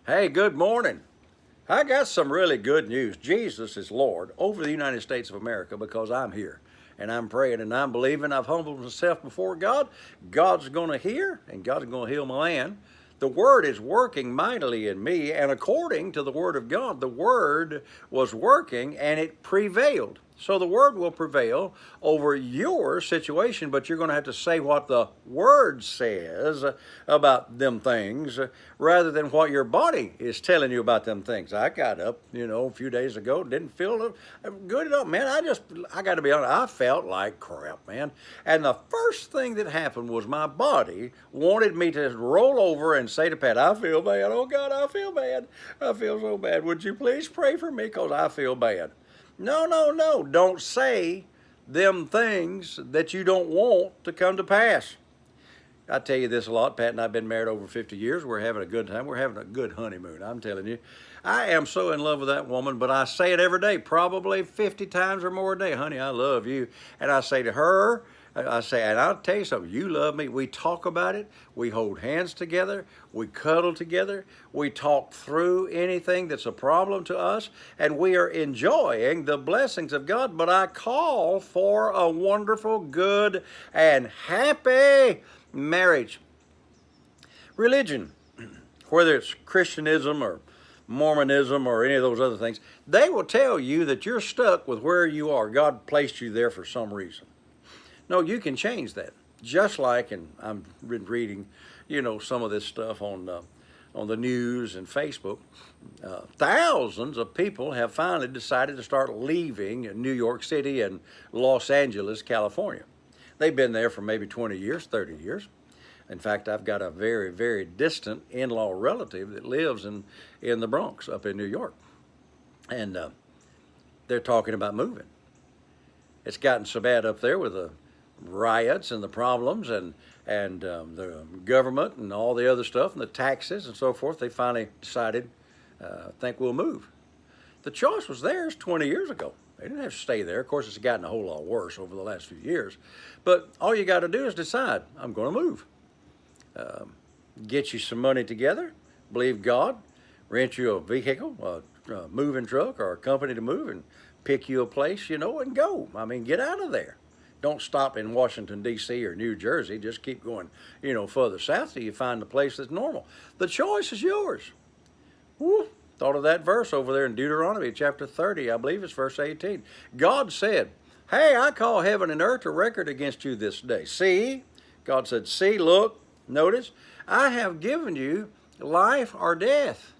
Hey, good morning. I got some really good news. Jesus is Lord over the United States of America because I'm here and I'm praying and I'm believing. I've humbled myself before God. God's going to hear and God's going to heal my land. The Word is working mightily in me, and according to the Word of God, the Word was working and it prevailed. So the Word will prevail over your situation, but you're going to have to say what the Word says about them things rather than what your body is telling you about them things. I got up, a few days ago, didn't feel good enough, man. I got to be honest, I felt like crap, man. And the first thing that happened was my body wanted me to roll over and say to Pat, I feel bad. Oh, God, I feel bad. I feel so bad. Would you please pray for me because I feel bad? No, no, no. Don't say them things that you don't want to come to pass. I tell you this a lot. Pat and I have been married over 50 years. We're having a good time. We're having a good honeymoon. I'm telling you. I am so in love with that woman, but I say it every day, probably 50 times or more a day. Honey, I love you. And I say to her, and I'll tell you something, you love me. We talk about it. We hold hands together. We cuddle together. We talk through anything that's a problem to us. And we are enjoying the blessings of God. But I call for a wonderful, good, and happy marriage. Religion, whether it's Christianism or Mormonism or any of those other things, they will tell you that you're stuck with where you are. God placed you there for some reason. No, you can change that. Just like, and I've been reading, some of this stuff on the news and Facebook. Thousands of people have finally decided to start leaving New York City and Los Angeles, California. They've been there for maybe 20 years, 30 years. In fact, I've got a very, very distant in-law relative that lives in the Bronx up in New York. And they're talking about moving. It's gotten so bad up there with the riots and the problems and the government and all the other stuff and the taxes and so forth. They finally decided, think we'll move. The choice was theirs 20 years ago. They didn't have to stay there. Of course, it's gotten a whole lot worse over the last few years. But all you got to do is decide, I'm going to move. Get you some money together, believe God, rent you a vehicle, a moving truck or a company to move and pick you a place, and go. I mean, get out of there. Don't stop in Washington, D.C. or New Jersey. Just keep going, further south till you find a place that's normal. The choice is yours. Woo. Thought of that verse over there in Deuteronomy chapter 30, I believe it's verse 18. God said, hey, I call heaven and earth to record against you this day. See, God said, see, look, notice, I have given you life or death,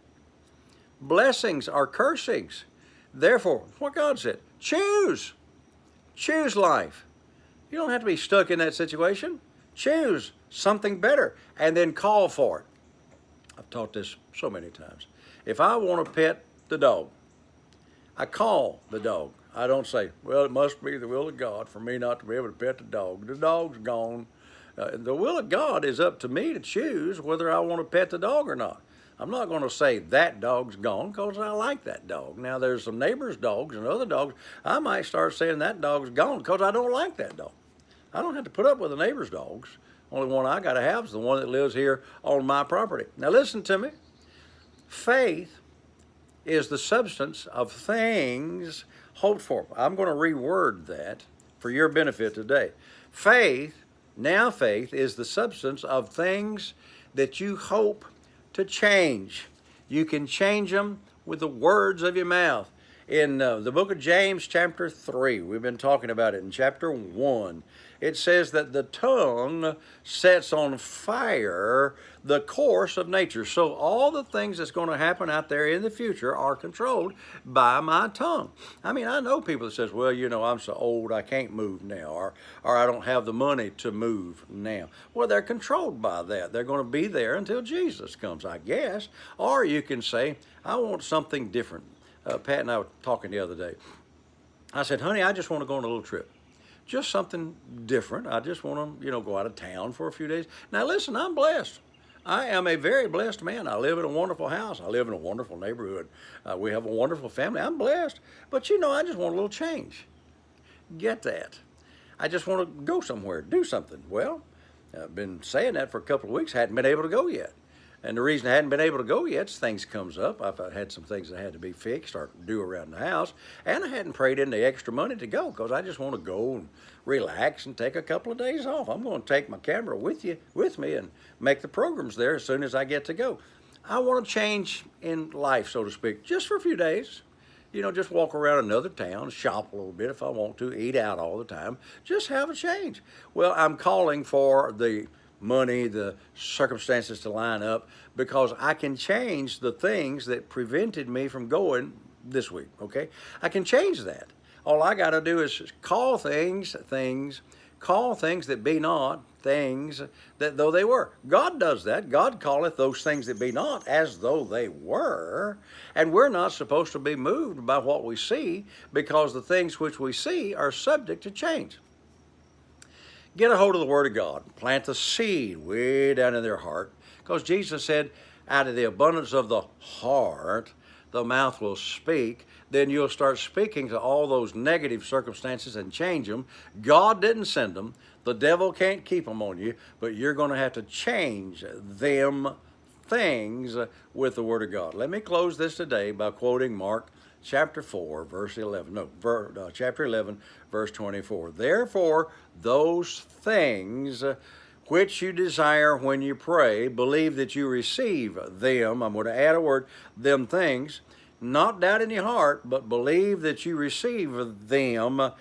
blessings or cursings. Therefore, what God said, choose life. You don't have to be stuck in that situation. Choose something better and then call for it. I've taught this so many times. If I want to pet the dog, I call the dog. I don't say, well, it must be the will of God for me not to be able to pet the dog. The dog's gone. The will of God is up to me to choose whether I want to pet the dog or not. I'm not going to say that dog's gone because I like that dog. Now, there's some neighbors' dogs and other dogs. I might start saying that dog's gone because I don't like that dog. I don't have to put up with the neighbors' dogs. Only one I got to have is the one that lives here on my property. Now, listen to me. Faith is the substance of things hoped for. I'm going to reword that for your benefit today. Faith is the substance of things that you hope to change. You can change them with the words of your mouth. In the book of James, chapter 3, we've been talking about it in chapter 1. It says that the tongue sets on fire the course of nature. So all the things that's going to happen out there in the future are controlled by my tongue. I mean, I know people that says, well, I'm so old I can't move now, or I don't have the money to move now. Well, they're controlled by that. They're going to be there until Jesus comes, I guess. Or you can say, I want something different. Pat and I were talking the other day. I said, honey, I just want to go on a little trip. Just something different. I just want to, go out of town for a few days. Now, listen, I'm blessed. I am a very blessed man. I live in a wonderful house. I live in a wonderful neighborhood. We have a wonderful family. I'm blessed. But, I just want a little change. Get that. I just want to go somewhere, do something. Well, I've been saying that for a couple of weeks. Hadn't been able to go yet. And the reason I hadn't been able to go yet is things comes up. I've had some things that had to be fixed or do around the house. And I hadn't prayed in the extra money to go because I just want to go and relax and take a couple of days off. I'm going to take my camera with me and make the programs there as soon as I get to go. I want to change in life, so to speak, just for a few days. Just walk around another town, shop a little bit if I want to, eat out all the time, just have a change. Well, I'm calling for the money, the circumstances to line up because I can change the things that prevented me from going this week, okay? I can change that. All I got to do is call things that be not things that though they were. God does that. God calleth those things that be not as though they were. And we're not supposed to be moved by what we see because the things which we see are subject to change. Get a hold of the Word of God. Plant the seed way down in their heart. Because Jesus said, out of the abundance of the heart, the mouth will speak. Then you'll start speaking to all those negative circumstances and change them. God didn't send them. The devil can't keep them on you. But you're going to have to change them things with the Word of God. Let me close this today by quoting Mark chapter 4, verse 11. Chapter 11, verse 24. Therefore, those things which you desire when you pray, believe that you receive them. I'm going to add a word, them things. Not doubt in your heart, but believe that you receive them,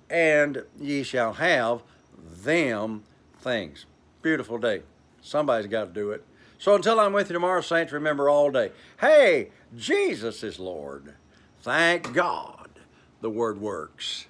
and ye shall have them things. Beautiful day. Somebody's got to do it. So until I'm with you tomorrow, saints, remember all day, hey, Jesus is Lord. Thank God the Word works.